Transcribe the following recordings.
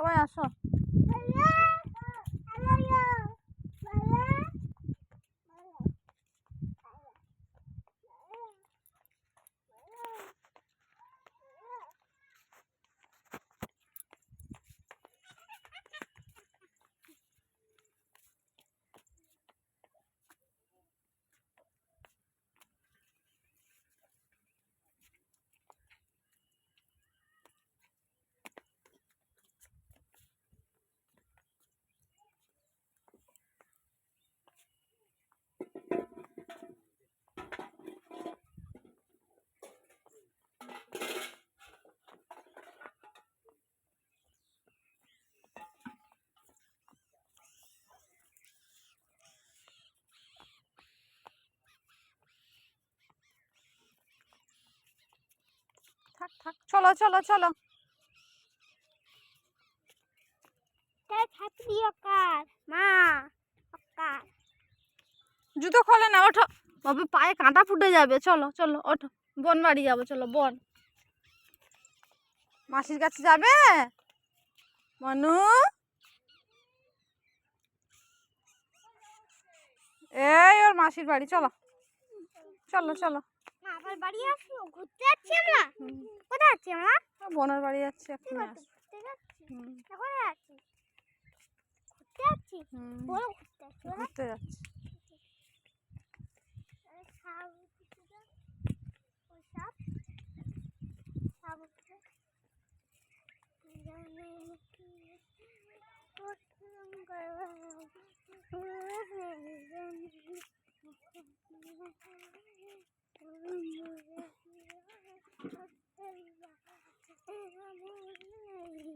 সবাই আসো। থাক থাক, চলো চলো চলো। জুতো খোলে না, ওঠো বাবা, পায়ে কাঁটা ফুটে যাবে। চলো চলো ওঠো, বোন বাড়ি যাবো, চলো বোন। মাসির কাছে যাবে মনু? এই ওর মাসির বাড়ি, চলো চলো চলো। আবার বাড়ি আসবো, ঘুরতে যাচ্ছি আমরা। কোথায় যাচ্ছি আমরা? বোনের বাড়ি যাচ্ছি এখন। ঘুরতে যাচ্ছি। কোথায় যাচ্ছি? ঘুরতে যাচ্ছি। বড় ঘুরতে যাচ্ছি।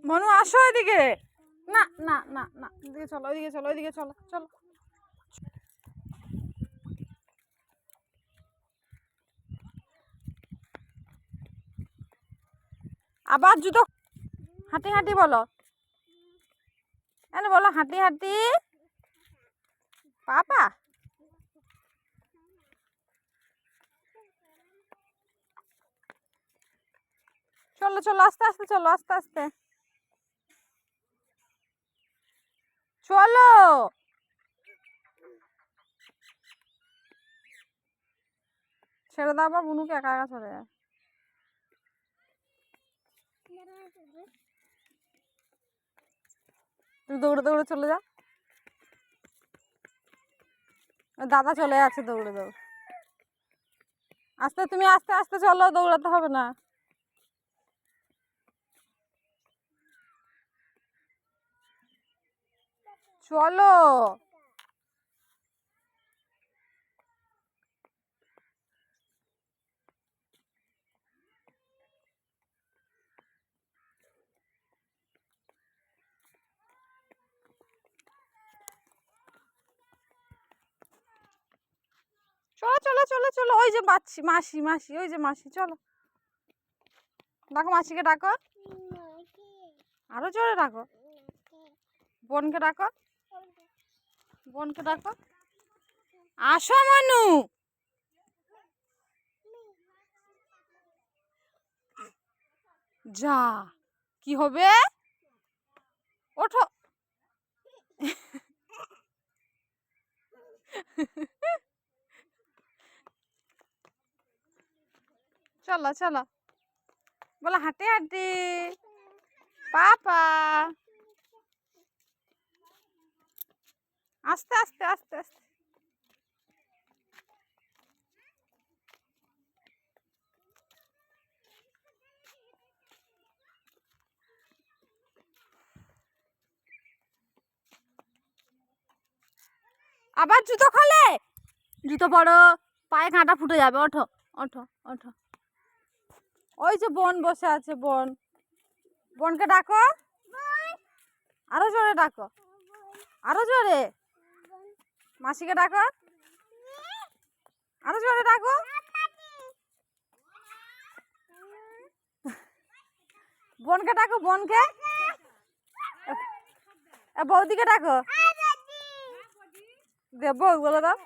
মনু আসো এদিকে। না না না না, এদিকে চলো, ওইদিকে চলো, ওইদিকে চলো চলো। আবার জুতো হাঁটি হাঁটি বলো, বলো হাঁটি হাঁটি পাপা। চলো চলো, আস্তে আস্তে চলো, আস্তে আস্তে চলো। ছেড়ে দাও, আবার বুনুকে একা একা চলে যায়। তুমি দৌড়ে দৌড়ে চলে যাও, দাদা চলে যাচ্ছে দৌড়ে দৌড়ে। আস্তে, তুমি আস্তে আস্তে চলো, দৌড়াতে হবে না। চলো চলো চলো চলো চলো। ওই যে মাসি মাসি মাসি, ওই যে মাসি, চলো ডাকো মাসিকে, ডাকো আরো জোরে ডাকো। বোনকে ডাকো, বোনকে ডাকো। আসো মনু। যা, কি হবে? ওঠো। চলো চলো, বলো হাঁটি হাঁটি পাপা। আস্তে আস্তে আস্তে আস্তে। আবার জুতো খোলে, জুতো পরো, পায়ে কাঁটা ফুটে যাবে। ওঠো ওঠো ওঠো। ওই যে বোন বসে আছে, বোন, বোনকে ডাকো, আরো জোরে ডাকো, আরো জোরে। মাসিকে ডাকো, আরো জোরে ডাকো। বোনকে ডাকো, বোনকে, বৌদিকে ডাকো, বউ বলে দাও।